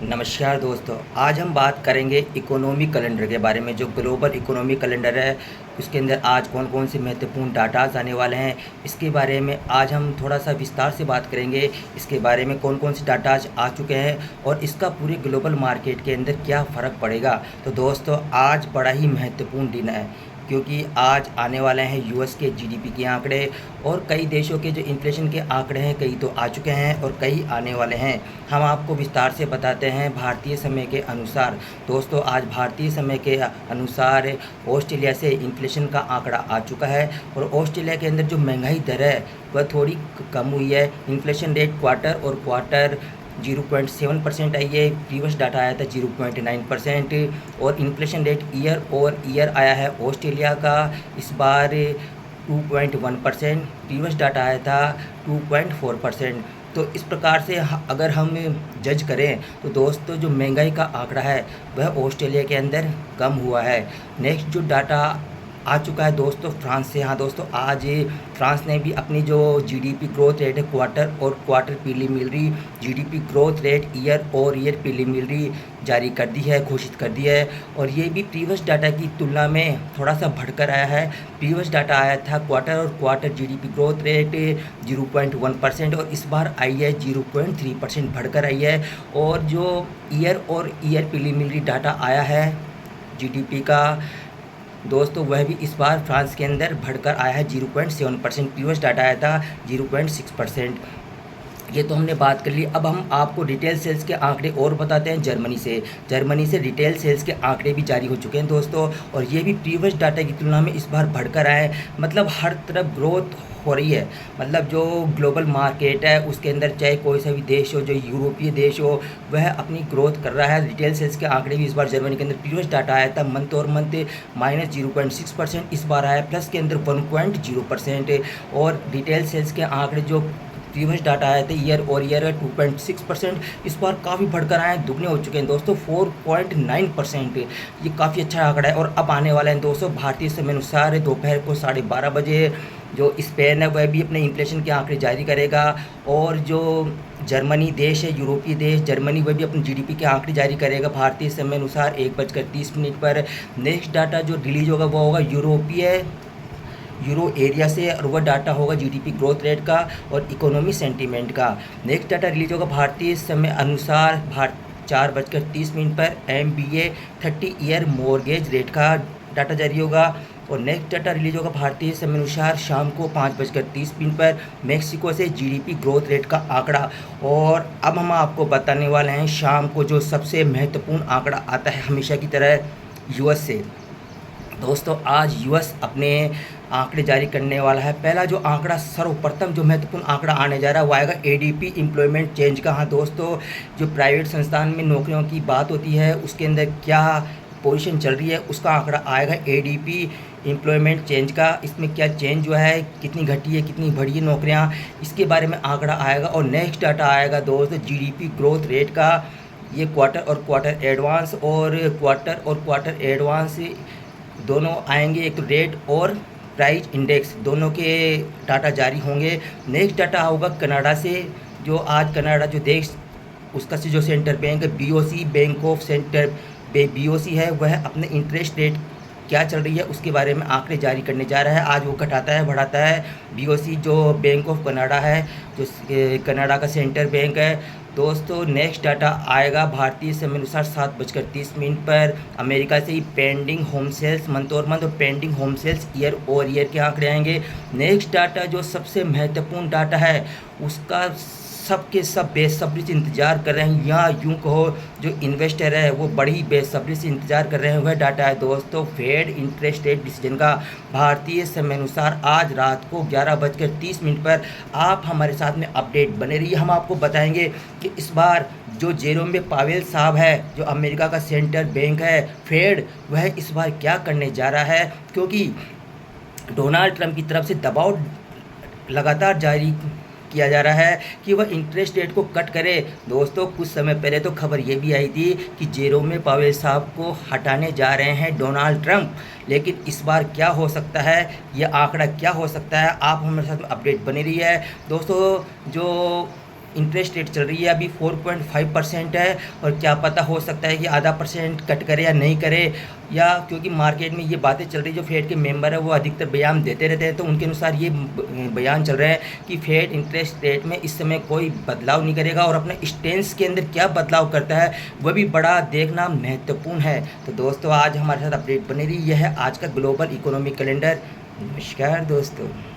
नमस्कार दोस्तों। आज हम बात करेंगे इकोनॉमी कैलेंडर के बारे में। जो ग्लोबल इकोनॉमी कैलेंडर है उसके अंदर आज कौन कौन से महत्वपूर्ण डाटाज आने वाले हैं, इसके बारे में आज हम थोड़ा सा विस्तार से बात करेंगे। इसके बारे में कौन कौन से डाटाज आ चुके हैं और इसका पूरे ग्लोबल मार्केट के अंदर क्या फ़र्क पड़ेगा। तो दोस्तों आज बड़ा ही महत्वपूर्ण दिन है, क्योंकि आज आने वाले हैं यूएस के जीडीपी के आंकड़े और कई देशों के जो इन्फ्लेशन के आंकड़े हैं, कई तो आ चुके हैं और कई आने वाले हैं। हम आपको विस्तार से बताते हैं भारतीय समय के अनुसार। दोस्तों आज भारतीय समय के अनुसार ऑस्ट्रेलिया से इन्फ्लेशन का आंकड़ा आ चुका है और ऑस्ट्रेलिया के अंदर जो महंगाई दर है वह थोड़ी कम हुई है। इन्फ्लेशन रेट क्वार्टर और क्वार्टर 0.7% आई है। प्रीवियस डाटा आया था 0.9% और इन्फ्लेशन रेट ईयर और ईयर आया है ऑस्ट्रेलिया का इस बार 2.1%। प्रीवियस डाटा आया था 2.4%। तो इस प्रकार से अगर हम जज करें तो दोस्तों जो महंगाई का आंकड़ा है वह ऑस्ट्रेलिया के अंदर कम हुआ है। नेक्स्ट जो डाटा आ चुका है दोस्तों फ्रांस से। हाँ दोस्तों, आज फ्रांस ने भी अपनी जो जीडीपी ग्रोथ रेट है क्वार्टर और quarter preliminary GDP growth rate year और ईयर प्रीलिमिनरी जारी कर दी है, घोषित कर दी है। और ये भी प्रीवियस डाटा की तुलना में थोड़ा सा बढ़कर आया है। प्रीवियस डाटा आया था क्वार्टर और क्वार्टर जीडीपी ग्रोथ रेट 0.1% और इस बार आई है 0.3% बढ़कर आई है। और जो ईयर और ईयर प्रीलिमिनरी डाटा आया है जीडीपी का दोस्तों वह भी इस बार फ्रांस के अंदर बढ़कर आया है 0.7%। प्रीवियस डाटा आया था 0.6%। ये तो हमने बात कर ली। अब हम आपको रिटेल सेल्स के आंकड़े और बताते हैं जर्मनी से रिटेल सेल्स के आंकड़े भी जारी हो चुके हैं दोस्तों और ये भी प्रीवियस डाटा की तुलना में इस बार बढ़कर आए। मतलब हर तरफ ग्रोथ हो रही है। मतलब जो ग्लोबल मार्केट है उसके अंदर चाहे कोई सा भी देश हो, जो यूरोपीय देश हो, वह अपनी ग्रोथ कर रहा है। रिटेल सेल्स के आंकड़े भी इस बार जर्मनी के अंदर प्रीवियस डाटा आया था मंथ और मंथ -0.6%, इस बार आया प्लस के अंदर 1.0%। और रिटेल सेल्स के आंकड़े जो प्रीवियस डाटा आए थे ईयर और ईयर 2.6%, इस बार काफ़ी बढ़कर आए हैं, दुगने हो चुके हैं दोस्तों 4.9%। ये काफ़ी अच्छा आंकड़ा है। और अब आने वाले हैं दोस्तों भारतीय समय अनुसार दोपहर को 12:30 बजे जो स्पेन है वह भी अपने इन्फ्लेशन के आंकड़े जारी करेगा। और जो जर्मनी देश है, यूरोपीय देश जर्मनी, वह भी अपनी जीडीपी के आंकड़े जारी करेगा भारतीय समय अनुसार 1:30 पर। नेक्स्ट डाटा जो रिलीज होगा वो होगा यूरो एरिया से और वह डाटा होगा जीडीपी ग्रोथ रेट का और इकोनॉमी सेंटीमेंट का। नेक्स्ट डाटा रिलीज होगा भारतीय समय अनुसार 4:30 पर MBA 30 ईयर मॉर्गेज रेट का डाटा जारी होगा। और नेक्स्ट डाटा रिलीज होगा भारतीय समय अनुसार शाम को 5:30 पर मेक्सिको से जीडीपी ग्रोथ रेट का आंकड़ा। और अब हम आपको बताने वाले हैं शाम को जो सबसे महत्वपूर्ण आंकड़ा आता है हमेशा की तरह यूएस से। दोस्तों आज यूएस अपने आंकड़े जारी करने वाला है। पहला जो आंकड़ा सर्वप्रथम जो महत्वपूर्ण आंकड़ा आने जा रहा है वो आएगा एडीपी एम्प्लॉयमेंट चेंज का। हाँ दोस्तों, जो प्राइवेट संस्थान में नौकरियों की बात होती है उसके अंदर क्या पोजीशन चल रही है उसका आंकड़ा आएगा एडीपी एम्प्लॉयमेंट चेंज का। इसमें क्या चेंज जो है, कितनी घटी है कितनी बढ़ी है नौकरियाँ, इसके बारे में आंकड़ा आएगा। और नेक्स्ट डाटा आएगा दोस्तों जीडीपी ग्रोथ रेट का। ये क्वार्टर और क्वार्टर एडवांस दोनों आएंगे। एक तो रेट और प्राइस इंडेक्स दोनों के डाटा जारी होंगे। नेक्स्ट डाटा होगा कनाडा से। जो आज कनाडा जो देश उसका से जो सेंटर बैंक है BOC bank of centre BOC है, वह अपने इंटरेस्ट रेट क्या चल रही है उसके बारे में आंकड़े जारी करने जा रहा है। आज वो घटाता है बढ़ाता है। बीओसी जो बैंक ऑफ कनाडा है, जो कनाडा का सेंटर बैंक है दोस्तों। नेक्स्ट डाटा आएगा भारतीय समय अनुसार 7:30 पर अमेरिका से ही पेंडिंग होम सेल्स मंथ और मंथ और पेंडिंग होम सेल्स ईयर और ईयर के आंकड़े आएंगे। नेक्स्ट डाटा जो सबसे महत्वपूर्ण डाटा है उसका सबके सब बेसब्री से इंतज़ार कर रहे हैं, या यूँ कहो जो इन्वेस्टर है वो बड़ी बेसब्री से इंतज़ार कर रहे हैं। वह डाटा है दोस्तों फेड इंटरेस्ट रेट डिसीजन का। भारतीय समय अनुसार आज रात को 11:30 पर आप हमारे साथ में अपडेट बने रहिए। हम आपको बताएंगे कि इस बार जो जेरोम पावेल साहब है, जो अमेरिका का सेंट्रल बैंक है फेड, वह इस बार क्या करने जा रहा है, क्योंकि डोनाल्ड ट्रंप की तरफ से दबाव लगातार जारी किया जा रहा है कि वह इंटरेस्ट रेट को कट करे। दोस्तों कुछ समय पहले तो खबर ये भी आई थी कि जेरोम पावेल साहब को हटाने जा रहे हैं डोनाल्ड ट्रंप, लेकिन इस बार क्या हो सकता है, यह आंकड़ा क्या हो सकता है, आप हमारे साथ में अपडेट बनी रही है। दोस्तों जो इंटरेस्ट रेट चल रही है अभी 4.5% है, और क्या पता हो सकता है कि आधा परसेंट कट करे या नहीं करे, या क्योंकि मार्केट में ये बातें चल रही, जो फेड के मेंबर है वो अधिकतर बयान देते रहते हैं, तो उनके अनुसार ये बयान चल रहा है कि फेड इंटरेस्ट रेट में इस समय कोई बदलाव नहीं करेगा, और अपने स्टेंस के अंदर क्या बदलाव करता है वह भी बड़ा देखना महत्वपूर्ण है। तो दोस्तों आज हमारे साथ अपडेट बनी रही, यह है आज का ग्लोबल इकोनॉमिक कैलेंडर। नमस्कार दोस्तों।